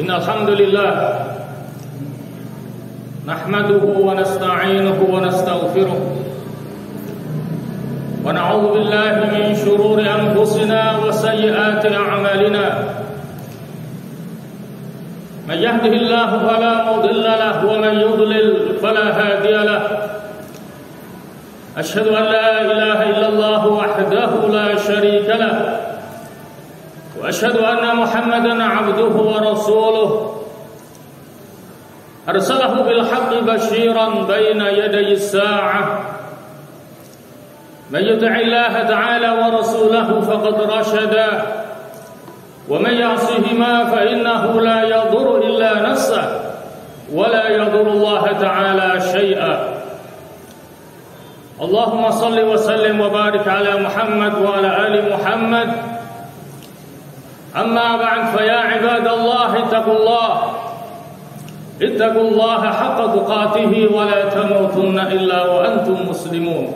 Innal hamdalillah nahmaduhu wa nasta'inuhu wa nastaghfiruh wa na'udzu billahi min shururi anfusina wa sayyiati a'malina. Man yahdihillahu fala mudilla lahu wa man yudlil fala hadiya lahu. Ashhadu an la ilaha illallah wahdahu la sharika lahu wa ashhadu anna Muhammadan 'abduhu wa rasuluh arsalahu bil haqqi bashiran baina yaday as-sa'ah. Man yuti'illaha ta'ala wa rasulahu faqad rashada wa man ya'sihima fa innahu la yadhurru illa nafsahu wa la yadhurru Allah ta'ala shay'a. Allahumma salli wa sallim wa barik ala Muhammad wa ala ali Muhammad. Amma ba'd, fa ya ibadallahi ittaqullaha haqqa tuqatih wa la tamutunna illa wa antum muslimun.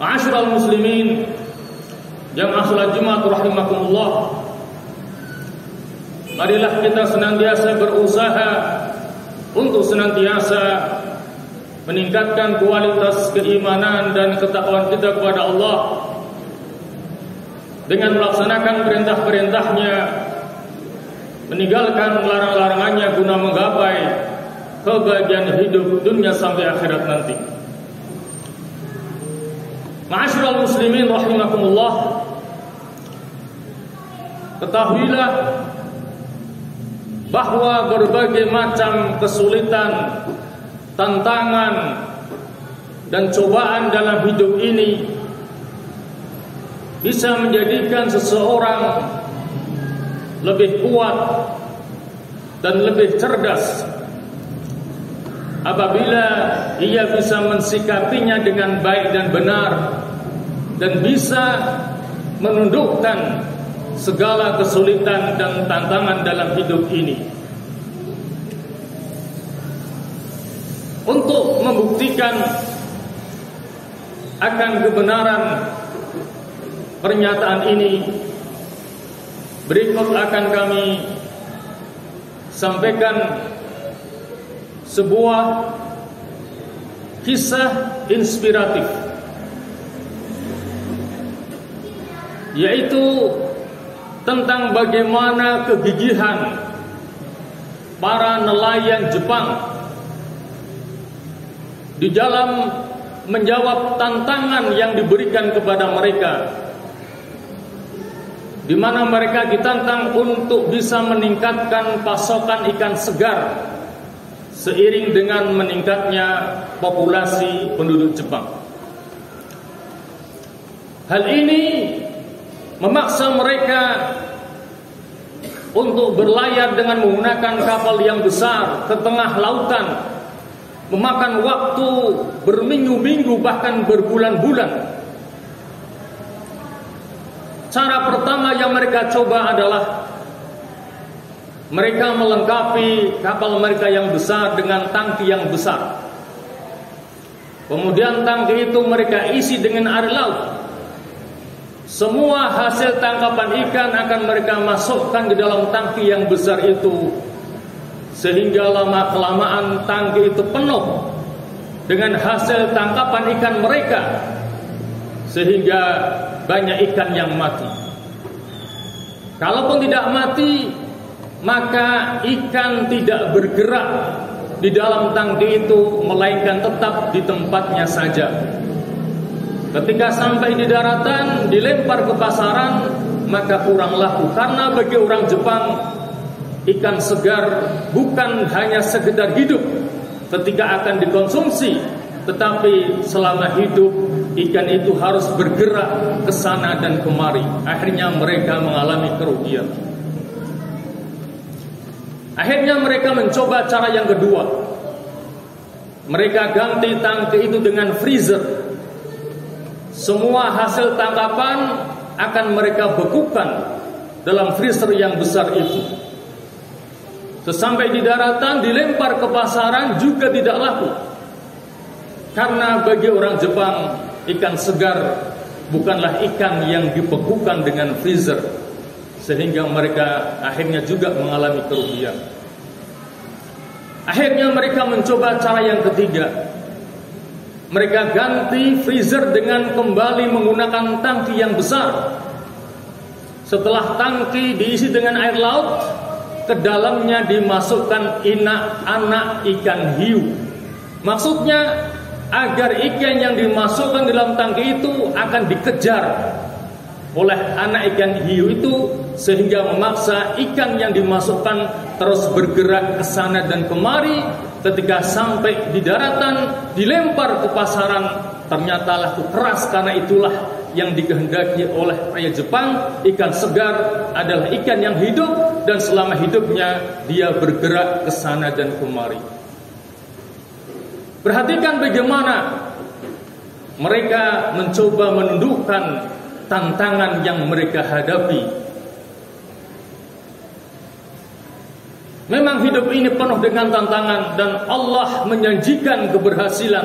Ma'asyiral muslimin, jamaah salat Jumat rahimakumullah. Marilah kita senantiasa berusaha untuk senantiasa meningkatkan kualitas keimanan dan ketakwaan kita kepada Allah dengan melaksanakan perintah-perintahnya, meninggalkan larang-larangannya guna menggapai kebahagiaan hidup dunia sampai akhirat nanti. Ma'asyiral muslimin rahimakumullah, ketahuilah bahwa berbagai macam kesulitan, tantangan dan cobaan dalam hidup ini bisa menjadikan seseorang lebih kuat dan lebih cerdas apabila ia bisa mensikapinya dengan baik dan benar dan bisa menundukkan segala kesulitan dan tantangan dalam hidup ini. Untuk membuktikan akan kebenaran pernyataan ini, berikut akan kami sampaikan sebuah kisah inspiratif, yaitu tentang bagaimana kegigihan para nelayan Jepang di dalam menjawab tantangan yang diberikan kepada mereka, di mana mereka ditantang untuk bisa meningkatkan pasokan ikan segar seiring dengan meningkatnya populasi penduduk Jepang. Hal ini memaksa mereka untuk berlayar dengan menggunakan kapal yang besar ke tengah lautan, memakan waktu berminggu-minggu bahkan berbulan-bulan. Cara pertama yang mereka coba adalah mereka melengkapi kapal mereka yang besar dengan tangki yang besar. Kemudian tangki itu mereka isi dengan air laut. Semua hasil tangkapan ikan akan mereka masukkan di dalam tangki yang besar itu, sehingga lama-kelamaan tangki itu penuh dengan hasil tangkapan ikan mereka, sehingga banyak ikan yang mati. Kalaupun tidak mati, maka ikan tidak bergerak di dalam tangki itu, melainkan tetap di tempatnya saja. Ketika sampai di daratan, dilempar ke pasaran, maka kurang laku. Karena bagi orang Jepang, ikan segar bukan hanya sekedar hidup ketika akan dikonsumsi, tetapi selama hidup ikan itu harus bergerak ke sana dan kemari. Akhirnya mereka mengalami kerugian. Akhirnya mereka mencoba cara yang kedua. Mereka ganti tangki itu dengan freezer. Semua hasil tangkapan akan mereka bekukan dalam freezer yang besar itu. Sesampai di daratan, dilempar ke pasaran juga tidak laku. Karena bagi orang Jepang, ikan segar bukanlah ikan yang dibekukan dengan freezer, sehingga mereka akhirnya juga mengalami kerugian. Akhirnya mereka mencoba cara yang ketiga. Mereka ganti freezer dengan kembali menggunakan tangki yang besar. Setelah tangki diisi dengan air laut, ke dalamnya dimasukkan anak ikan hiu. Maksudnya agar ikan yang dimasukkan dalam tangki itu akan dikejar oleh anak ikan hiu itu, sehingga memaksa ikan yang dimasukkan terus bergerak ke sana dan kemari. Ketika sampai di daratan, dilempar ke pasaran, ternyata laku keras, karena itulah yang dikehendaki oleh rakyat Jepang. Ikan segar adalah ikan yang hidup, dan selama hidupnya dia bergerak ke sana dan kemari. Perhatikan bagaimana mereka mencoba menundukkan tantangan yang mereka hadapi. Memang hidup ini penuh dengan tantangan, dan Allah menjanjikan keberhasilan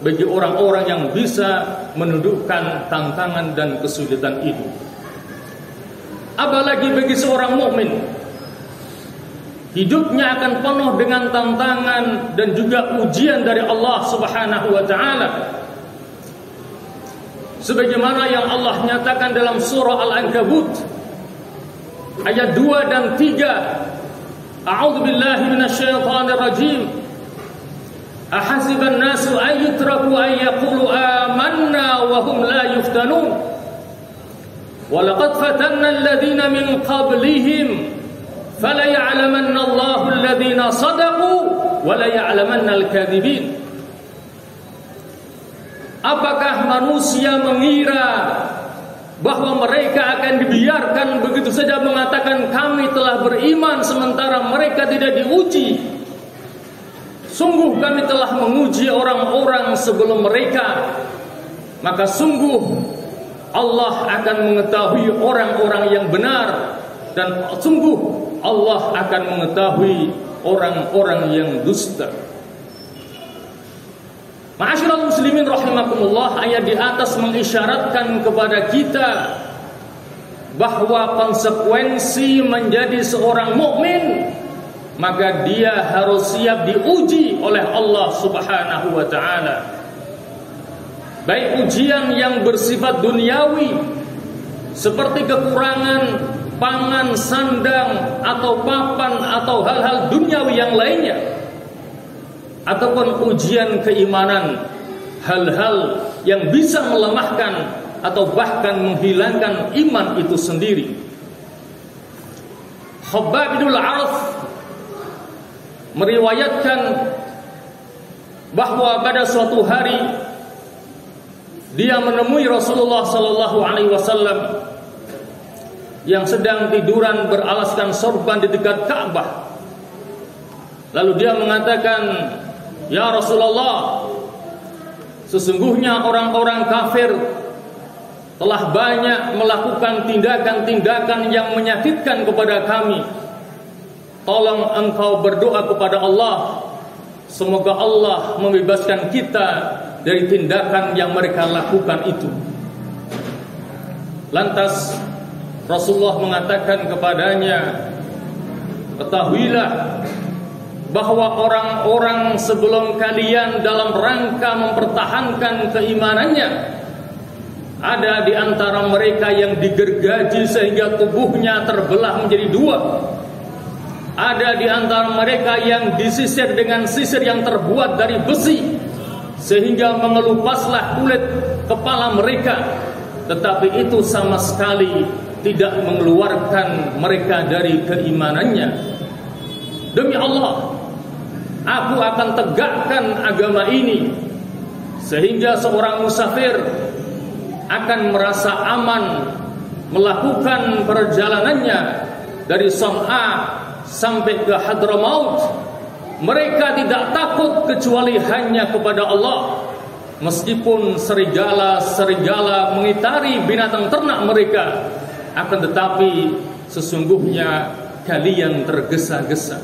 bagi orang-orang yang bisa menundukkan tantangan dan kesulitan itu. Apalagi bagi seorang mukmin, hidupnya akan penuh dengan tantangan dan juga ujian dari Allah Subhanahu wa taala. Sebagaimana yang Allah nyatakan dalam surah Al-Ankabut ayat 2 dan 3. A'udzu billahi minasyaitonir rajim. Ahasiban nasu ay yutraku ay yaqulu amanna wa hum la yuftanun. Wa laqad fatanna alladhina min qablihim fala ya'lamanna Allahu alladhina sadaqu wa la ya'lamanna al-kadhibin. Apakah manusia mengira bahwa mereka akan dibiarkan begitu saja mengatakan kami telah beriman sementara mereka tidak diuji? Sungguh kami telah menguji orang-orang sebelum mereka, maka sungguh Allah akan mengetahui orang-orang yang benar, dan sungguh Allah akan mengetahui orang-orang yang dusta. Ma'asyiral muslimin rahimakumullah, ayat di atas mengisyaratkan kepada kita bahwa konsekuensi menjadi seorang mukmin, maka dia harus siap diuji oleh Allah Subhanahu wa taala. Baik ujian yang bersifat duniawi seperti kekurangan pangan, sandang, atau papan, atau hal-hal duniawi yang lainnya, ataupun ujian keimanan, hal-hal yang bisa melemahkan atau bahkan menghilangkan iman itu sendiri. Khabbab bin al-Arth meriwayatkan bahwa pada suatu hari dia menemui Rasulullah sallallahu alaihi wasallam yang sedang tiduran beralaskan sorban di dekat Ka'bah. Lalu dia mengatakan, "Ya Rasulullah, sesungguhnya orang-orang kafir telah banyak melakukan tindakan-tindakan yang menyakitkan kepada kami. Tolong engkau berdoa kepada Allah, semoga Allah membebaskan kita dari tindakan yang mereka lakukan itu." Lantas Rasulullah mengatakan kepadanya, "Ketahuilah bahwa orang-orang sebelum kalian dalam rangka mempertahankan keimanannya, ada di antara mereka yang digergaji sehingga tubuhnya terbelah menjadi dua. Ada di antara mereka yang disisir dengan sisir yang terbuat dari besi sehingga mengelupaslah kulit kepala mereka, tetapi itu sama sekali tidak mengeluarkan mereka dari keimanannya. Demi Allah, aku akan tegakkan agama ini sehingga seorang musafir akan merasa aman melakukan perjalanannya dari Shan'a sampai ke Hadramaut. Mereka tidak takut kecuali hanya kepada Allah. Meskipun serigala mengitari binatang ternak mereka, akan tetapi sesungguhnya kalian tergesa-gesa."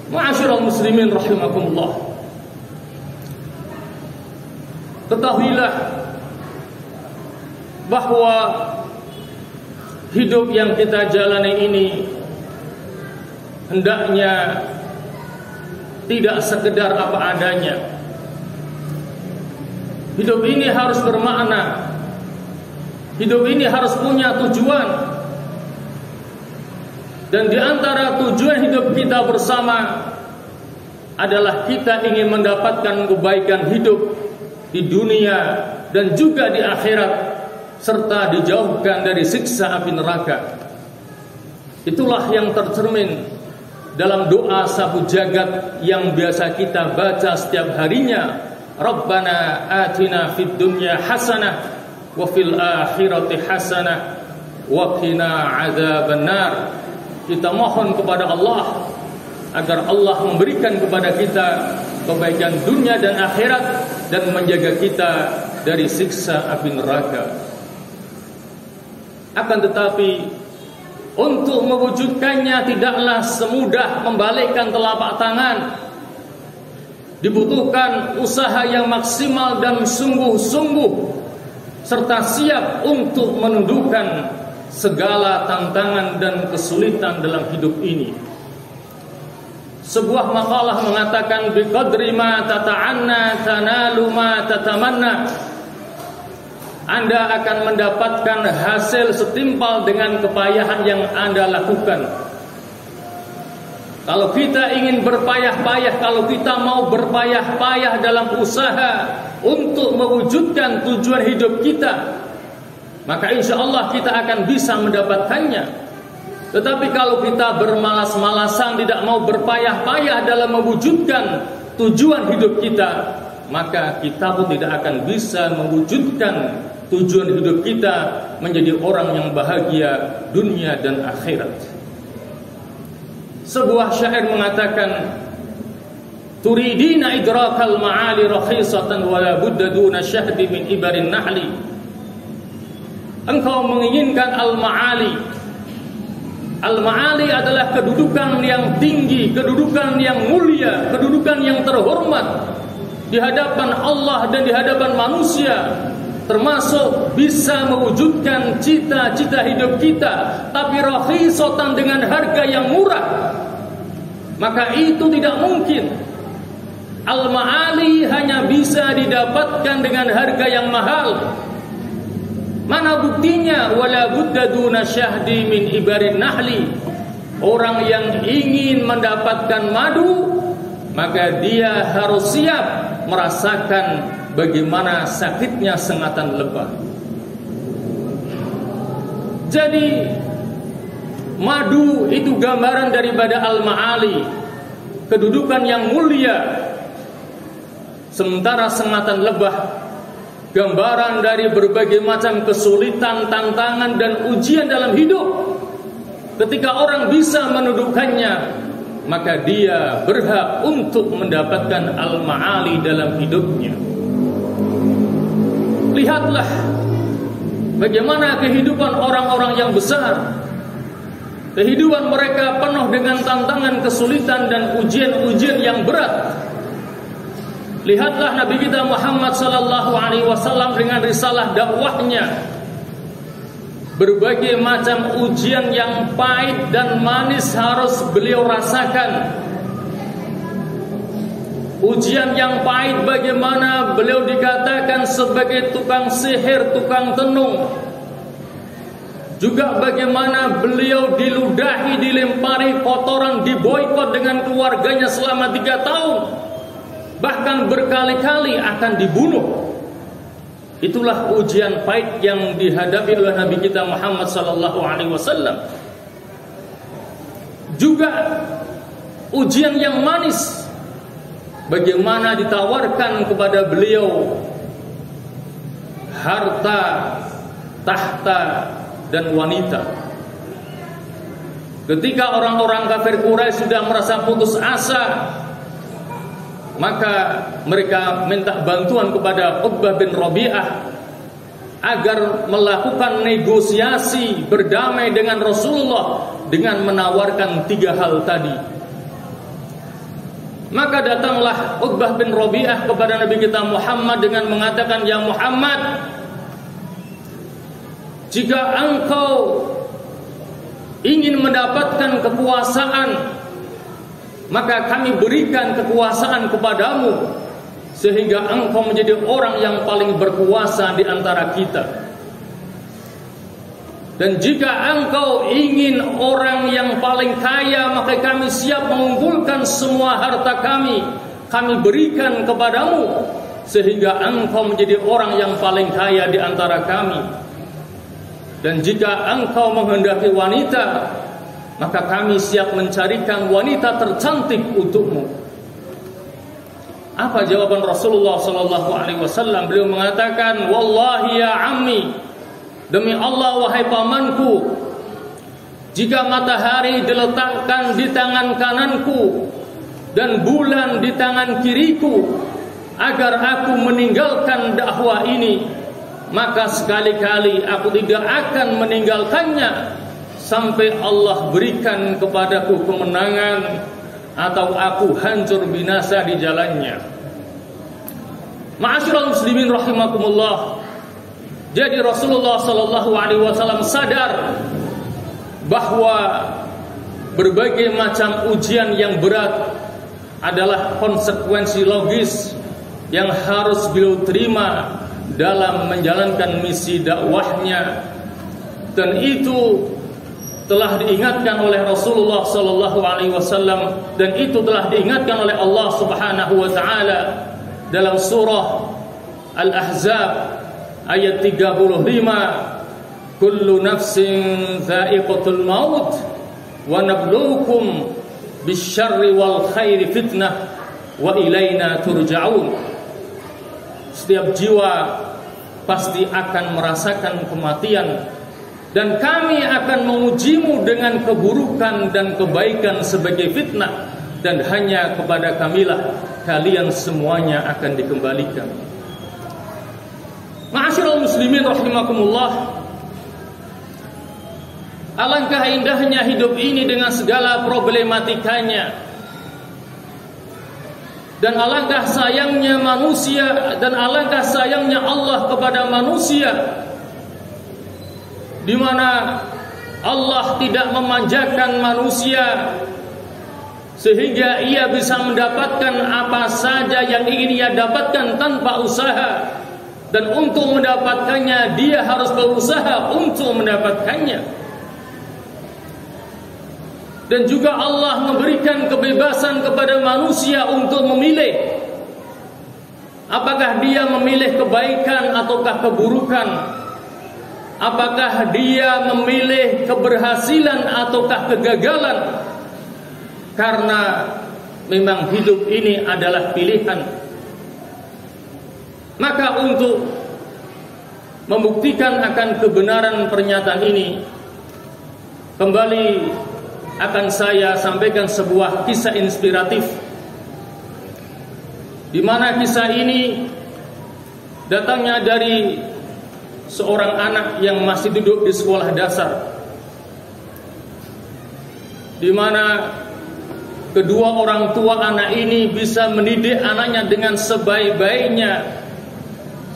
Ma'asyiral muslimin rahimakumullah, ketahuilah bahwa hidup yang kita jalani ini hendaknya tidak sekedar apa adanya. Hidup ini harus bermakna. Hidup ini harus punya tujuan. Dan di antara tujuan hidup kita bersama adalah kita ingin mendapatkan kebaikan hidup di dunia dan juga di akhirat, serta dijauhkan dari siksa api neraka. Itulah yang tercermin dalam doa sapu jagat yang biasa kita baca setiap harinya. Rabbana atina fid dunya hasanah wa fil akhirati hasanah wa qina adzabannar. Kita mohon kepada Allah agar Allah memberikan kepada kita kebaikan dunia dan akhirat dan menjaga kita dari siksa api neraka. Akan tetapi untuk mewujudkannya tidaklah semudah membalikkan telapak tangan. Dibutuhkan usaha yang maksimal dan sungguh-sungguh, serta siap untuk menundukkan segala tantangan dan kesulitan dalam hidup ini. Sebuah makalah mengatakan, biqadri ma tata'anna tanalu ma tatamanna. Anda akan mendapatkan hasil setimpal dengan kepayahan yang Anda lakukan. Kalau kita ingin berpayah-payah, kalau kita mau berpayah-payah dalam usaha untuk mewujudkan tujuan hidup kita, maka insya Allah kita akan bisa mendapatkannya. Tetapi kalau kita bermalas-malasan, tidak mau berpayah-payah dalam mewujudkan tujuan hidup kita, maka kita pun tidak akan bisa mewujudkan tujuan hidup kita menjadi orang yang bahagia dunia dan akhirat. Sebuah syair mengatakan, turidina idrakal ma'ali rakhisatan wa la budda duna syahdi min ibarin nahli. Engkau menginginkan al-ma'ali. Al-ma'ali adalah kedudukan yang tinggi, kedudukan yang mulia, kedudukan yang terhormat di hadapan Allah dan di hadapan manusia, termasuk bisa mewujudkan cita-cita hidup kita, tapi rakhisatan dengan harga yang murah. Maka itu tidak mungkin. Al-ma'ali hanya bisa didapatkan dengan harga yang mahal. Mana buktinya? Wala budda duna syahdi min ibarin nahli. Orang yang ingin mendapatkan madu, maka dia harus siap merasakan bagaimana sakitnya sengatan lebah. Jadi madu itu gambaran daripada al-ma'ali, kedudukan yang mulia. Sementara sengatan lebah gambaran dari berbagai macam kesulitan, tantangan dan ujian dalam hidup. Ketika orang bisa menundukkannya, maka dia berhak untuk mendapatkan al-ma'ali dalam hidupnya. Lihatlah bagaimana kehidupan orang-orang yang besar. Kehidupan mereka penuh dengan tantangan, kesulitan dan ujian-ujian yang berat. Lihatlah Nabi kita Muhammad sallallahu alaihi wasallam dengan risalah dakwahnya. Berbagai macam ujian yang pahit dan manis harus beliau rasakan. Ujian yang pahit bagaimana beliau dikatakan sebagai tukang sihir, tukang tenung. Juga bagaimana beliau diludahi, dilempari kotoran, diboikot dengan keluarganya selama 3 tahun. Bahkan berkali-kali akan dibunuh. Itulah ujian pahit yang dihadapi oleh Nabi kita Muhammad sallallahu alaihi wasallam. Juga ujian yang manis, bagaimana ditawarkan kepada beliau harta, tahta dan wanita. Ketika orang-orang kafir Quraisy sudah merasa putus asa, maka mereka minta bantuan kepada Utbah bin Rabi'ah agar melakukan negosiasi berdamai dengan Rasulullah dengan menawarkan 3 hal tadi. Maka datanglah Utbah bin Rabi'ah kepada Nabi kita Muhammad dengan mengatakan, "Ya Muhammad, jika engkau ingin mendapatkan kekuasaan, maka kami berikan kekuasaan kepadamu sehingga engkau menjadi orang yang paling berkuasa di antara kita. Dan jika engkau ingin orang yang paling kaya, maka kami siap mengumpulkan semua harta kami berikan kepadamu sehingga engkau menjadi orang yang paling kaya di antara kami. Dan jika engkau menghendaki wanita, maka kami siap mencarikan wanita tercantik untukmu. Apa jawaban Rasulullah SAW? Beliau mengatakan, wallahi ya ammi, demi Allah wahai pamanku, jika matahari diletakkan di tangan kananku dan bulan di tangan kiriku agar aku meninggalkan dakwah ini, maka sekali-kali aku tidak akan meninggalkannya sampai Allah berikan kepadaku kemenangan atau aku hancur binasa di jalannya. Ma'asyiral muslimin rahimakumullah. Jadi Rasulullah SAW sadar bahwa berbagai macam ujian yang berat adalah konsekuensi logis yang harus beliau terima dalam menjalankan misi dakwahnya, dan itu telah diingatkan oleh Rasulullah SAW, dan itu telah diingatkan oleh Allah Subhanahu wa taala dalam surah Al-Ahzab ayat 35, kullu nafsin dha'iqatul maut wa nabluukum bisyarri wal khairi fitnah wa ilaina turja'un. Setiap jiwa pasti akan merasakan kematian, dan kami akan mengujimu dengan keburukan dan kebaikan sebagai fitnah, dan hanya kepada kamilah kalian semuanya akan dikembalikan. Ma'asyiral muslimin rahimakumullah. Alangkah indahnya hidup ini dengan segala problematikanya, dan alangkah sayangnya manusia, dan alangkah sayangnya Allah kepada manusia, di mana Allah tidak memanjakan manusia sehingga ia bisa mendapatkan apa saja yang ingin ia dapatkan tanpa usaha, dan untuk mendapatkannya dia harus berusaha untuk mendapatkannya. Dan juga Allah memberikan kebebasan kepada manusia untuk memilih apakah dia memilih kebaikan ataukah keburukan, apakah dia memilih keberhasilan ataukah kegagalan, karena memang hidup ini adalah pilihan. Maka untuk membuktikan akan kebenaran pernyataan ini, kembali akan saya sampaikan sebuah kisah inspiratif, di mana kisah ini datangnya dari seorang anak yang masih duduk di sekolah dasar, di mana kedua orang tua anak ini bisa mendidik anaknya dengan sebaik-baiknya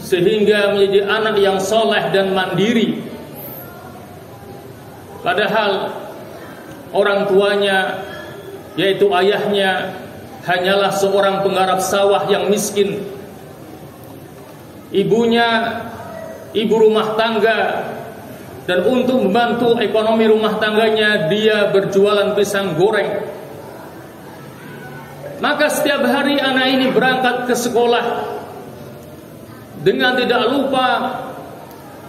sehingga menjadi anak yang soleh dan mandiri. Padahal orang tuanya, yaitu ayahnya, hanyalah seorang penggarap sawah yang miskin. Ibunya ibu rumah tangga, dan untuk membantu ekonomi rumah tangganya dia berjualan pisang goreng. Maka setiap hari anak ini berangkat ke sekolah dengan tidak lupa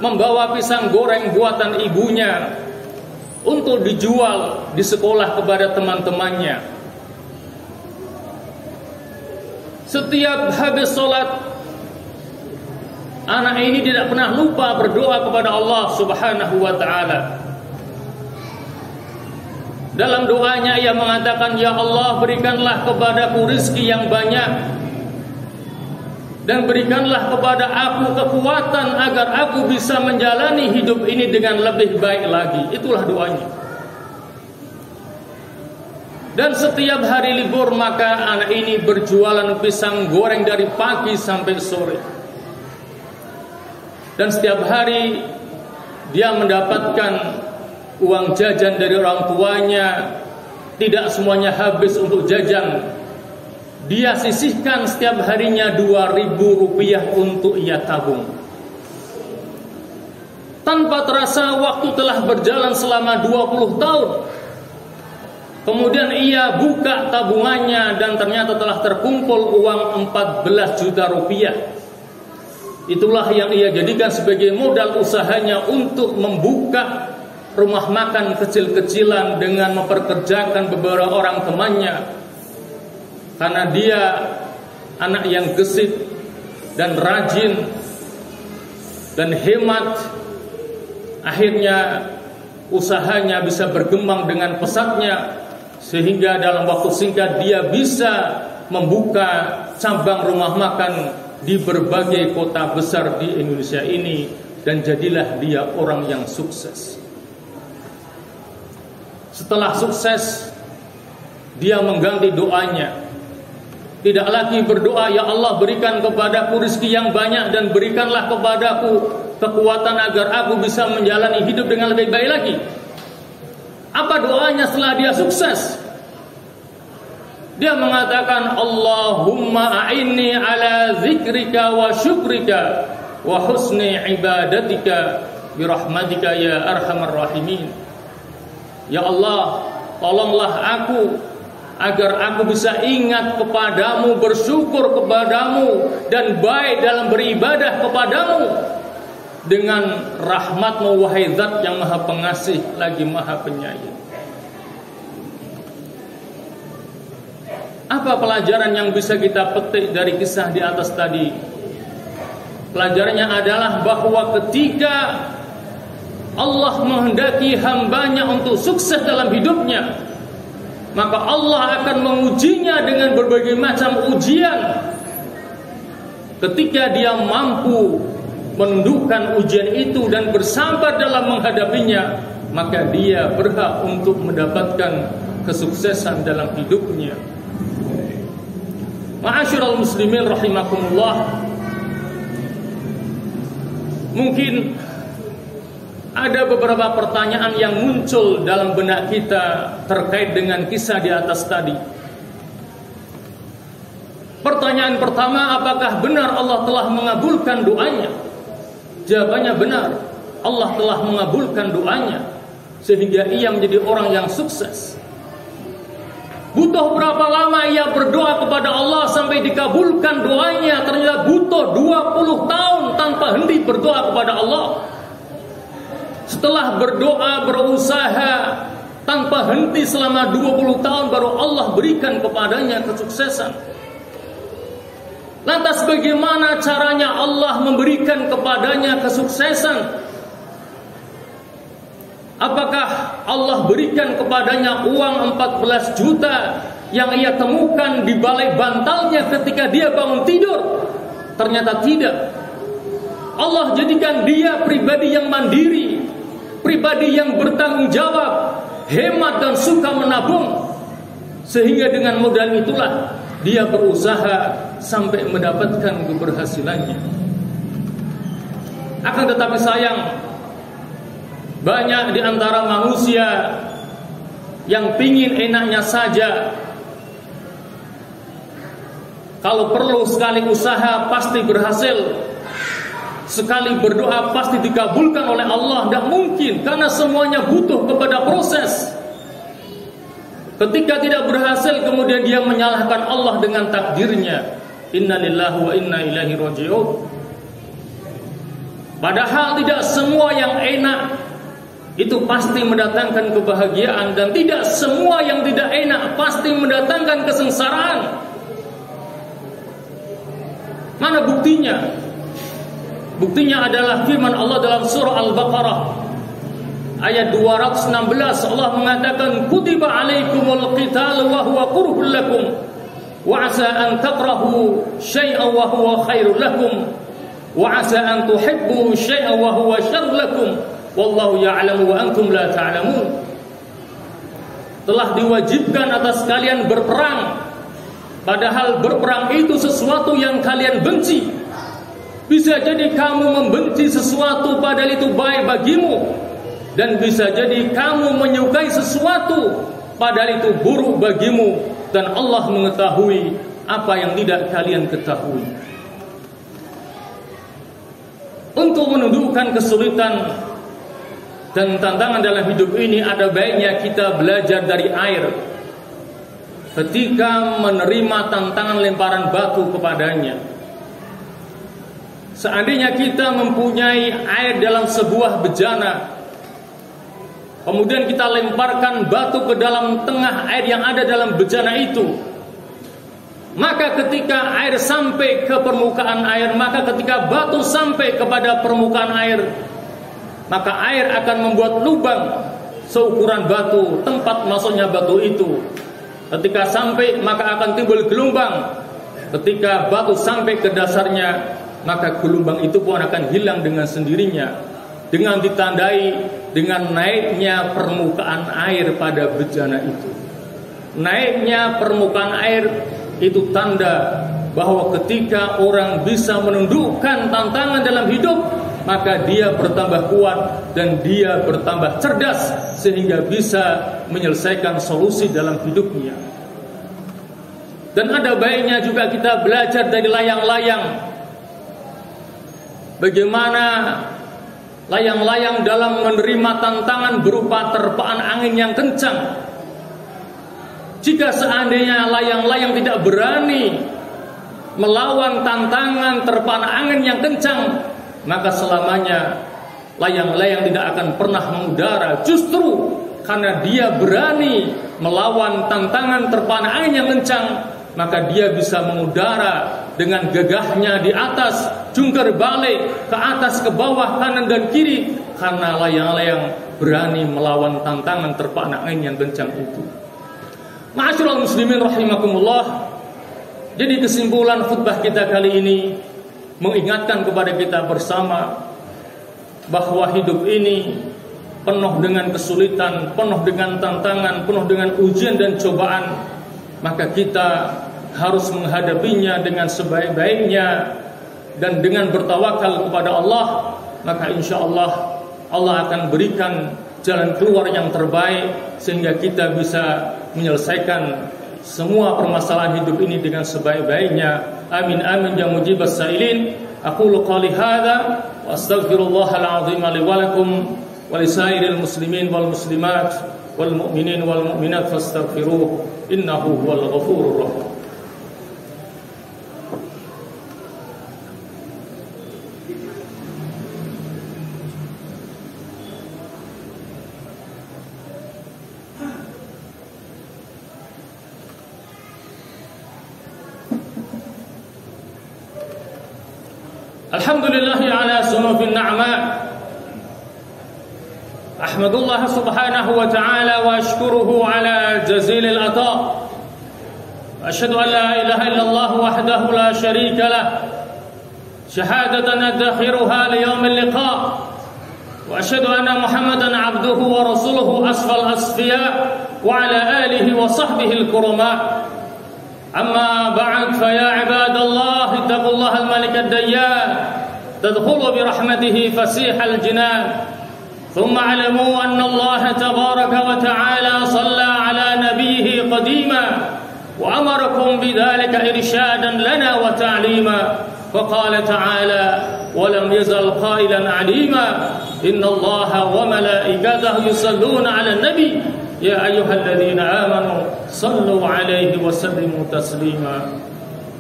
membawa pisang goreng buatan ibunya untuk dijual di sekolah kepada teman-temannya. Setiap habis sholat, anak ini tidak pernah lupa berdoa kepada Allah Subhanahu wa ta'ala. Dalam doanya ia mengatakan, ya Allah, berikanlah kepadaku rezeki yang banyak, dan berikanlah kepada aku kekuatan agar aku bisa menjalani hidup ini dengan lebih baik lagi. Itulah doanya. Dan setiap hari libur maka anak ini berjualan pisang goreng dari pagi sampai sore. Dan setiap hari dia mendapatkan uang jajan dari orang tuanya, tidak semuanya habis untuk jajan. Dia sisihkan setiap harinya 2.000 rupiah untuk ia tabung. Tanpa terasa waktu telah berjalan selama 20 tahun. Kemudian ia buka tabungannya dan ternyata telah terkumpul uang 14 juta rupiah. Itulah yang ia jadikan sebagai modal usahanya untuk membuka rumah makan kecil-kecilan dengan memperkerjakan beberapa orang temannya. Karena dia anak yang gesit dan rajin dan hemat, akhirnya usahanya bisa berkembang dengan pesatnya, sehingga dalam waktu singkat dia bisa membuka cabang rumah makan di berbagai kota besar di Indonesia ini, dan jadilah dia orang yang sukses. Setelah sukses, dia mengganti doanya. Tidak lagi berdoa, ya Allah berikan kepadaku rezeki yang banyak dan berikanlah kepadaku kekuatan agar aku bisa menjalani hidup dengan lebih baik lagi. Apa doanya setelah dia sukses? Dia mengatakan, Allahumma a'inni ala zikrika wa syukrika wa husni ibadatika birahmatika ya arhamar rahimin. Ya Allah, tolonglah aku agar aku bisa ingat kepadamu, bersyukur kepadamu, dan baik dalam beribadah kepadamu dengan rahmat-Mu wahai Zat yang Maha Pengasih lagi Maha Penyayang. Apa pelajaran yang bisa kita petik dari kisah di atas tadi? Pelajarannya adalah bahwa ketika Allah menghendaki hambanya untuk sukses dalam hidupnya, maka Allah akan mengujinya dengan berbagai macam ujian. Ketika dia mampu menundukkan ujian itu dan bersabar dalam menghadapinya, maka dia berhak untuk mendapatkan kesuksesan dalam hidupnya. Ma'asyiral muslimin rahimakumullah, mungkin ada beberapa pertanyaan yang muncul dalam benak kita terkait dengan kisah di atas tadi. Pertanyaan pertama, apakah benar Allah telah mengabulkan doanya? Jawabannya benar. Allah telah mengabulkan doanya sehingga ia menjadi orang yang sukses. Butuh berapa lama ia berdoa kepada Allah sampai dikabulkan doanya? Ternyata butuh 20 tahun tanpa henti berdoa kepada Allah. Setelah berdoa, berusaha tanpa henti selama 20 tahun, baru Allah berikan kepadanya kesuksesan. Lantas bagaimana caranya Allah memberikan kepadanya kesuksesan? Apakah Allah berikan kepadanya uang 14 juta yang ia temukan di balai bantalnya ketika dia bangun tidur? Ternyata tidak. Allah jadikan dia pribadi yang mandiri, pribadi yang bertanggung jawab, hemat dan suka menabung. Sehingga dengan modal itulah dia berusaha sampai mendapatkan keberhasilannya. Akan tetapi sayang, banyak di antara manusia yang pingin enaknya saja. Kalau perlu sekali usaha pasti berhasil, sekali berdoa pasti dikabulkan oleh Allah. Tidak mungkin, karena semuanya butuh kepada proses. Ketika tidak berhasil, kemudian dia menyalahkan Allah dengan takdirnya. Inna lillahi wa inna ilaihi raji'un. Padahal tidak semua yang enak itu pasti mendatangkan kebahagiaan, dan tidak semua yang tidak enak pasti mendatangkan kesengsaraan. Mana buktinya? Buktinya adalah firman Allah dalam surah Al-Baqarah ayat 216. Allah mengatakan, kutiba alaikumul qital wa huwa kurhul lakum wa asa an takrahu syai'an wa huwa khairul lakum wa asa an tuhibbu syai'an wa huwa syarrul lakum wallahu ya'lamu wa antum la ta'lamun. Telah diwajibkan atas kalian berperang, padahal berperang itu sesuatu yang kalian benci. Bisa jadi kamu membenci sesuatu padahal itu baik bagimu. Dan bisa jadi kamu menyukai sesuatu padahal itu buruk bagimu, dan Allah mengetahui apa yang tidak kalian ketahui. Untuk menundukkan kesulitan dan tantangan dalam hidup ini, ada baiknya kita belajar dari air. Ketika menerima tantangan lemparan batu kepadanya, seandainya kita mempunyai air dalam sebuah bejana, kemudian kita lemparkan batu ke dalam tengah air yang ada dalam bejana itu, maka ketika air sampai ke permukaan air, maka ketika batu sampai kepada permukaan air, maka air akan membuat lubang seukuran batu tempat masuknya batu itu. Ketika sampai, maka akan timbul gelombang. Ketika batu sampai ke dasarnya, maka gelombang itu pun akan hilang dengan sendirinya, dengan ditandai dengan naiknya permukaan air pada bejana itu. Naiknya permukaan air itu tanda bahwa ketika orang bisa menundukkan tantangan dalam hidup, maka dia bertambah kuat dan dia bertambah cerdas sehingga bisa menyelesaikan solusi dalam hidupnya. Dan ada baiknya juga kita belajar dari layang-layang, bagaimana layang-layang dalam menerima tantangan berupa terpaan angin yang kencang. Jika seandainya layang-layang tidak berani melawan tantangan terpaan angin yang kencang, maka selamanya layang-layang tidak akan pernah mengudara. Justru karena dia berani melawan tantangan terpaan angin yang kencang, maka dia bisa mengudara dengan gagahnya di atas, jungkir balik ke atas, ke bawah, kanan dan kiri, karena layang-layang berani melawan tantangan terpaan angin yang kencang itu. Ma'asyiral muslimin rahimakumullah. Jadi kesimpulan khutbah kita kali ini mengingatkan kepada kita bersama bahwa hidup ini penuh dengan kesulitan, penuh dengan tantangan, penuh dengan ujian dan cobaan. Maka kita harus menghadapinya dengan sebaik-baiknya dan dengan bertawakal kepada Allah. Maka insya Allah Allah akan berikan jalan keluar yang terbaik sehingga kita bisa menyelesaikan semua permasalahan hidup ini dengan sebaik-baiknya. Amin amin ya mujibas sailin. Aqulu qali hadza wa astaghfirullahal azim li wa lakum wa lisairil muslimin wal muslimat wal mu'minin wal mu'minat fastaghfiruh innahu huwal ghafurur rahim. Alhamdulillahi ala sunufin na'ma. Ahmadullah subhanahu wa ta'ala wa ashkuruhu ala jazilil ata. Ashhadu an la ilaha illallah wahdahu la sharika lah, shahadatan adakhiruha li yawmil liqa. Wa ashhadu anna Muhammadan abduhu wa rasuluhu asfal asfiya wa ala alihi wa sahbihi al-kurama. أما بعد فيا عباد الله اتقوا الله الملك الديان تدخلوا برحمته فسيح الجنان ثم اعلموا أن الله تبارك وتعالى صلى على نبيه قديما وأمركم بذلك إرشادا لنا وتعليما فقال تعالى ولم يزل قائلا عليما إن الله وملائكته يصلون على النبي يا أيها الذين آمنوا صلوا عليه وسلموا تسليما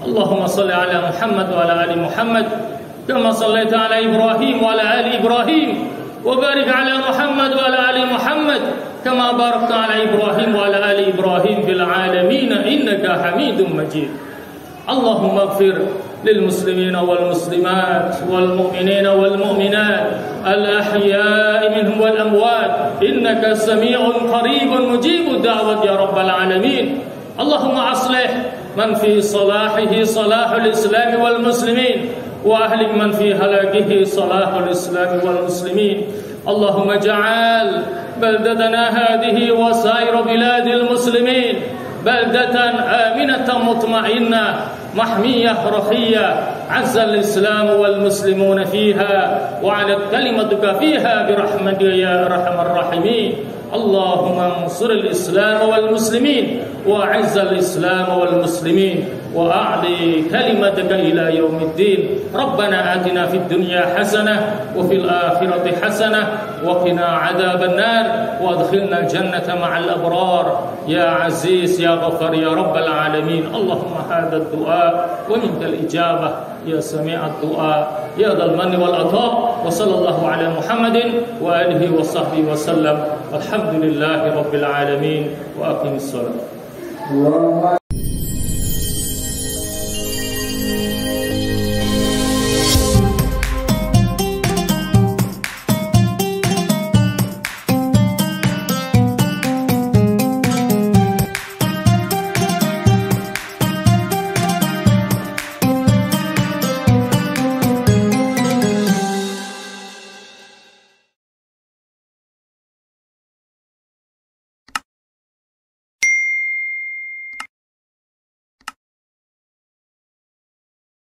اللهم صل على محمد وعلى آل محمد كما صليت على إبراهيم وعلى آل إبراهيم وبارك على محمد وعلى آل محمد كما باركت على إبراهيم وعلى آل إبراهيم في العالمين إنك حميد مجيد اللهم اغفر للمسلمين والمسلمات والمؤمنين والمؤمنات الأحياء منهم والأموات إنك سميع قريب مجيب الدعوة يا رب العالمين اللهم أصلح من في صلاحه صلاح الإسلام والمسلمين وأهلك من في هلاكه صلاح الإسلام والمسلمين اللهم اجعل بلدتنا هذه وسائر بلاد المسلمين بلدة آمنة مطمئنة محمية رخية عز الإسلام والمسلمون فيها وعلت كلمتك فيها برحمتك يا أرحم الراحمين اللهم انصر الإسلام والمسلمين وأعز الإسلام والمسلمين وأعلي كلمتك إلى يوم الدين ربنا آتنا في الدنيا حسنة وفي الآخرة حسنة وقنا عذاب النار وادخلنا الجنة مع الأبرار يا عزيز يا غفار يا رب العالمين اللهم هذا الدعاء ومنك الإجابة يا سميع الدعاء يا ذا المن والعطاء وصلى الله على محمد وآله وصحبه وسلم والحمد لله رب العالمين وأقم الصلاة